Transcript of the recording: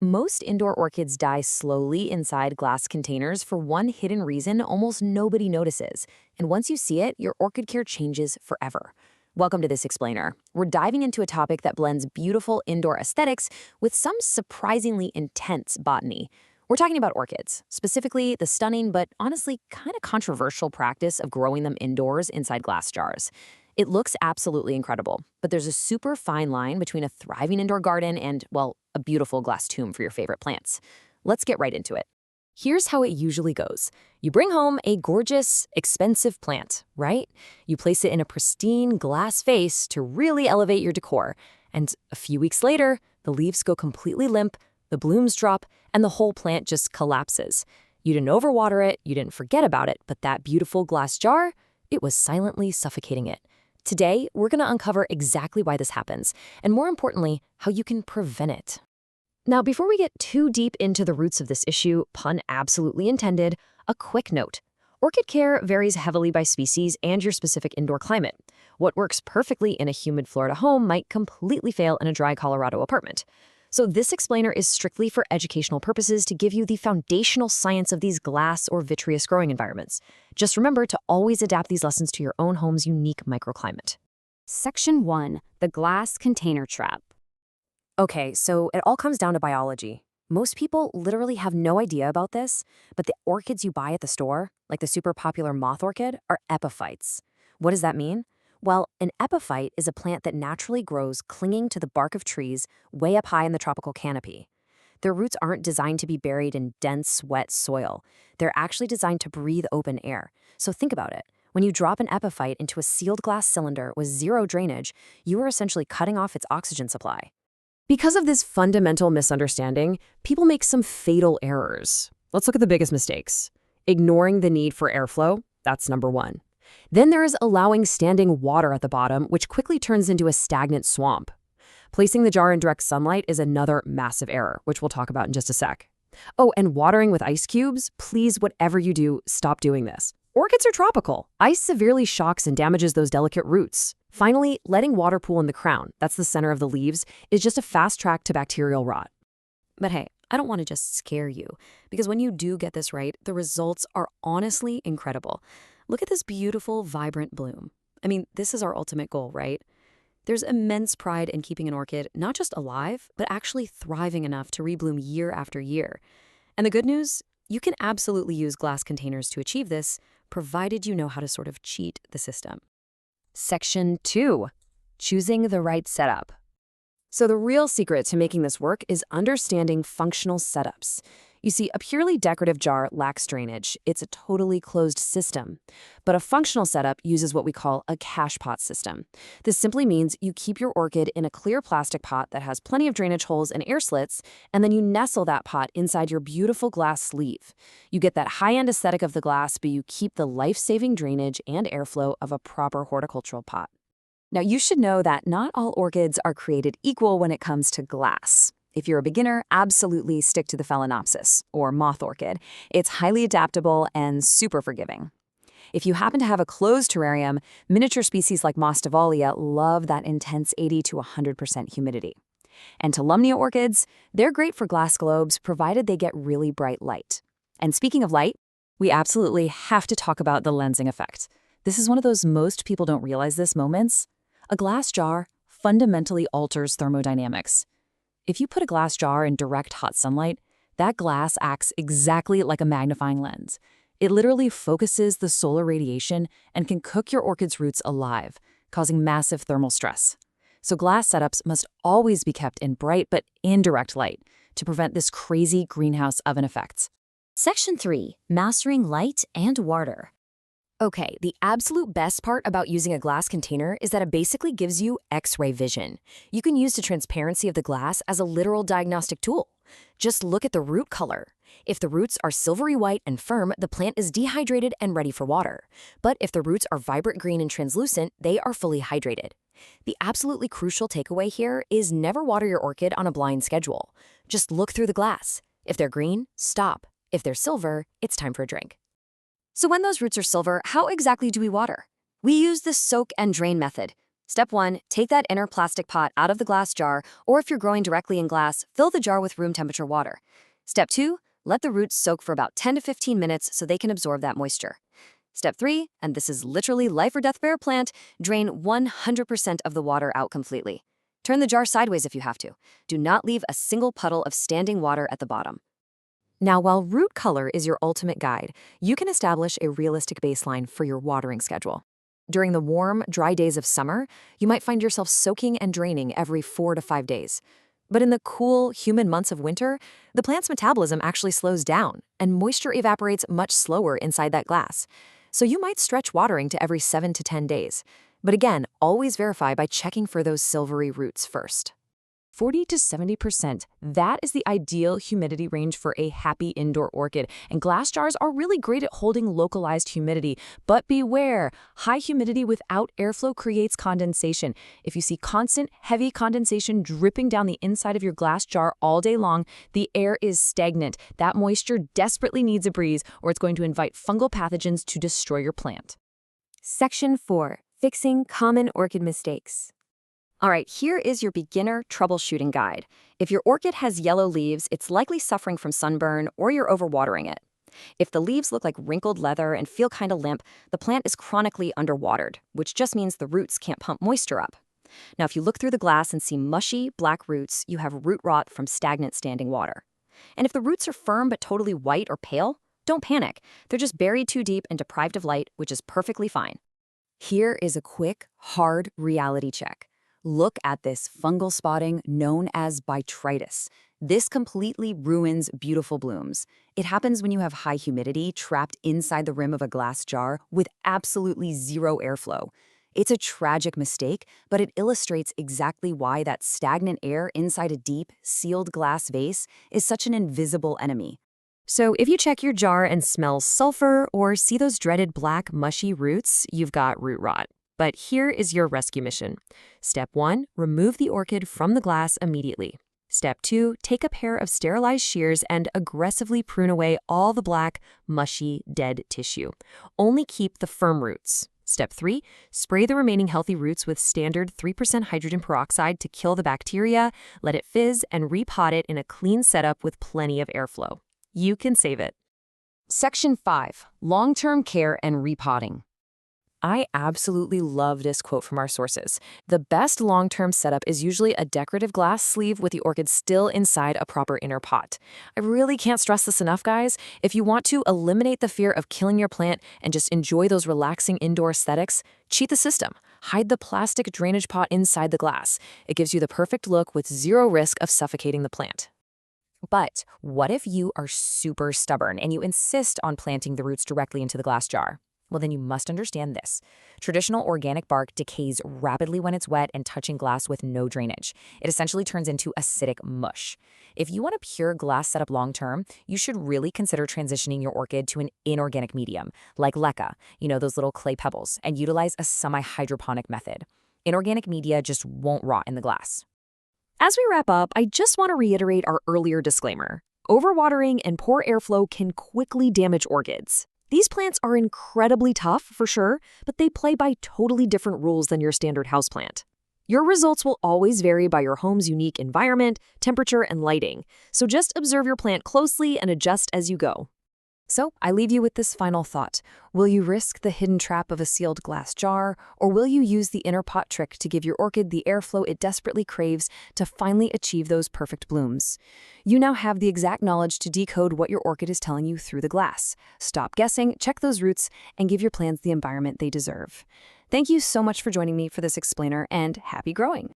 Most indoor orchids die slowly inside glass containers for one hidden reason almost nobody notices. And once you see it, your orchid care changes forever. Welcome to This Explainer. We're diving into a topic that blends beautiful indoor aesthetics with some surprisingly intense botany. We're talking about orchids, specifically the stunning but honestly kind of controversial practice of growing them indoors inside glass jars. It looks absolutely incredible, but there's a super fine line between a thriving indoor garden and, well, a beautiful glass tomb for your favorite plants. Let's get right into it. Here's how it usually goes. You bring home a gorgeous, expensive plant, right? You place it in a pristine glass vase to really elevate your decor. And a few weeks later, the leaves go completely limp, the blooms drop, and the whole plant just collapses. You didn't overwater it, you didn't forget about it, but that beautiful glass jar, it was silently suffocating it. Today, we're going to uncover exactly why this happens, and more importantly, how you can prevent it. Now, before we get too deep into the roots of this issue, pun absolutely intended, a quick note. Orchid care varies heavily by species and your specific indoor climate. What works perfectly in a humid Florida home might completely fail in a dry Colorado apartment. So this explainer is strictly for educational purposes to give you the foundational science of these glass or vitreous growing environments. Just remember to always adapt these lessons to your own home's unique microclimate. Section 1. The Glass Container Trap. Okay, so it all comes down to biology. Most people literally have no idea about this, but the orchids you buy at the store, like the super popular moth orchid, are epiphytes. What does that mean? Well, an epiphyte is a plant that naturally grows clinging to the bark of trees way up high in the tropical canopy. Their roots aren't designed to be buried in dense, wet soil. They're actually designed to breathe open air. So think about it. When you drop an epiphyte into a sealed glass cylinder with zero drainage, you are essentially cutting off its oxygen supply. Because of this fundamental misunderstanding, people make some fatal errors. Let's look at the biggest mistakes. Ignoring the need for airflow, that's number one. Then there is allowing standing water at the bottom, which quickly turns into a stagnant swamp. Placing the jar in direct sunlight is another massive error, which we'll talk about in just a sec. Oh, and watering with ice cubes? Please, whatever you do, stop doing this. Orchids are tropical. Ice severely shocks and damages those delicate roots. Finally, letting water pool in the crown, that's the center of the leaves, is just a fast track to bacterial rot. But hey, I don't want to just scare you, because when you do get this right, the results are honestly incredible. Look at this beautiful, vibrant bloom. I mean, this is our ultimate goal, right? There's immense pride in keeping an orchid not just alive, but actually thriving enough to rebloom year after year. And the good news? You can absolutely use glass containers to achieve this, provided you know how to sort of cheat the system. Section 2. Choosing the right setup. So the real secret to making this work is understanding functional setups. You see, a purely decorative jar lacks drainage. It's a totally closed system. But a functional setup uses what we call a cache pot system. This simply means you keep your orchid in a clear plastic pot that has plenty of drainage holes and air slits, and then you nestle that pot inside your beautiful glass sleeve. You get that high-end aesthetic of the glass, but you keep the life-saving drainage and airflow of a proper horticultural pot. Now, you should know that not all orchids are created equal when it comes to glass. If you're a beginner, absolutely stick to the phalaenopsis, or moth orchid. It's highly adaptable and super forgiving. If you happen to have a closed terrarium, miniature species like Mostavallia love that intense 80 to 100% humidity. And Tolumnia orchids, they're great for glass globes, provided they get really bright light. And speaking of light, we absolutely have to talk about the lensing effect. This is one of those most people don't realize this moments. A glass jar fundamentally alters thermodynamics. If you put a glass jar in direct hot sunlight, that glass acts exactly like a magnifying lens. It literally focuses the solar radiation and can cook your orchid's roots alive, causing massive thermal stress. So glass setups must always be kept in bright but indirect light to prevent this crazy greenhouse oven effect. Section 3. Mastering Light and Water. Okay, the absolute best part about using a glass container is that it basically gives you X-ray vision. You can use the transparency of the glass as a literal diagnostic tool. Just look at the root color. If the roots are silvery white and firm, the plant is dehydrated and ready for water. But if the roots are vibrant green and translucent, they are fully hydrated. The absolutely crucial takeaway here is never water your orchid on a blind schedule. Just look through the glass. If they're green, stop. If they're silver, it's time for a drink. So when those roots are silver, how exactly do we water? We use the soak and drain method. Step 1, take that inner plastic pot out of the glass jar, or if you're growing directly in glass, fill the jar with room temperature water. Step 2, let the roots soak for about 10 to 15 minutes so they can absorb that moisture. Step 3, and this is literally life or death for your plant, drain 100% of the water out completely. Turn the jar sideways if you have to. Do not leave a single puddle of standing water at the bottom. Now, while root color is your ultimate guide, you can establish a realistic baseline for your watering schedule. During the warm, dry days of summer, you might find yourself soaking and draining every 4 to 5 days. But in the cool, humid months of winter, the plant's metabolism actually slows down, and moisture evaporates much slower inside that glass. So you might stretch watering to every 7 to 10 days. But again, always verify by checking for those silvery roots first. 40 to 70%. That is the ideal humidity range for a happy indoor orchid, and glass jars are really great at holding localized humidity. But beware, high humidity without airflow creates condensation. If you see constant, heavy condensation dripping down the inside of your glass jar all day long, the air is stagnant. That moisture desperately needs a breeze, or it's going to invite fungal pathogens to destroy your plant. Section 4. Fixing common orchid mistakes. All right, here is your beginner troubleshooting guide. If your orchid has yellow leaves, it's likely suffering from sunburn or you're overwatering it. If the leaves look like wrinkled leather and feel kind of limp, the plant is chronically underwatered, which just means the roots can't pump moisture up. Now, if you look through the glass and see mushy, black roots, you have root rot from stagnant standing water. And if the roots are firm but totally white or pale, don't panic. They're just buried too deep and deprived of light, which is perfectly fine. Here is a quick, hard reality check. Look at this fungal spotting known as botrytis. This completely ruins beautiful blooms. It happens when you have high humidity trapped inside the rim of a glass jar with absolutely zero airflow. It's a tragic mistake, but it illustrates exactly why that stagnant air inside a deep, sealed glass vase is such an invisible enemy. So if you check your jar and smell sulfur or see those dreaded black, mushy roots, you've got root rot. But here is your rescue mission. Step 1, remove the orchid from the glass immediately. Step 2, take a pair of sterilized shears and aggressively prune away all the black, mushy, dead tissue. Only keep the firm roots. Step 3, spray the remaining healthy roots with standard 3% hydrogen peroxide to kill the bacteria, let it fizz, and repot it in a clean setup with plenty of airflow. You can save it. Section 5, long-term care and repotting. I absolutely love this quote from our sources. The best long-term setup is usually a decorative glass sleeve with the orchid still inside a proper inner pot. I really can't stress this enough, guys. If you want to eliminate the fear of killing your plant and just enjoy those relaxing indoor aesthetics, cheat the system. Hide the plastic drainage pot inside the glass. It gives you the perfect look with zero risk of suffocating the plant. But what if you are super stubborn and you insist on planting the roots directly into the glass jar? Well, then you must understand this. Traditional organic bark decays rapidly when it's wet and touching glass with no drainage. It essentially turns into acidic mush. If you want a pure glass setup long-term, you should really consider transitioning your orchid to an inorganic medium, like leca, those little clay pebbles, and utilize a semi-hydroponic method. Inorganic media just won't rot in the glass. As we wrap up, I just want to reiterate our earlier disclaimer. Overwatering and poor airflow can quickly damage orchids. These plants are incredibly tough, for sure, but they play by totally different rules than your standard houseplant. Your results will always vary by your home's unique environment, temperature, and lighting, so just observe your plant closely and adjust as you go. So, I leave you with this final thought. Will you risk the hidden trap of a sealed glass jar, or will you use the inner pot trick to give your orchid the airflow it desperately craves to finally achieve those perfect blooms? You now have the exact knowledge to decode what your orchid is telling you through the glass. Stop guessing, check those roots, and give your plants the environment they deserve. Thank you so much for joining me for this explainer, and happy growing!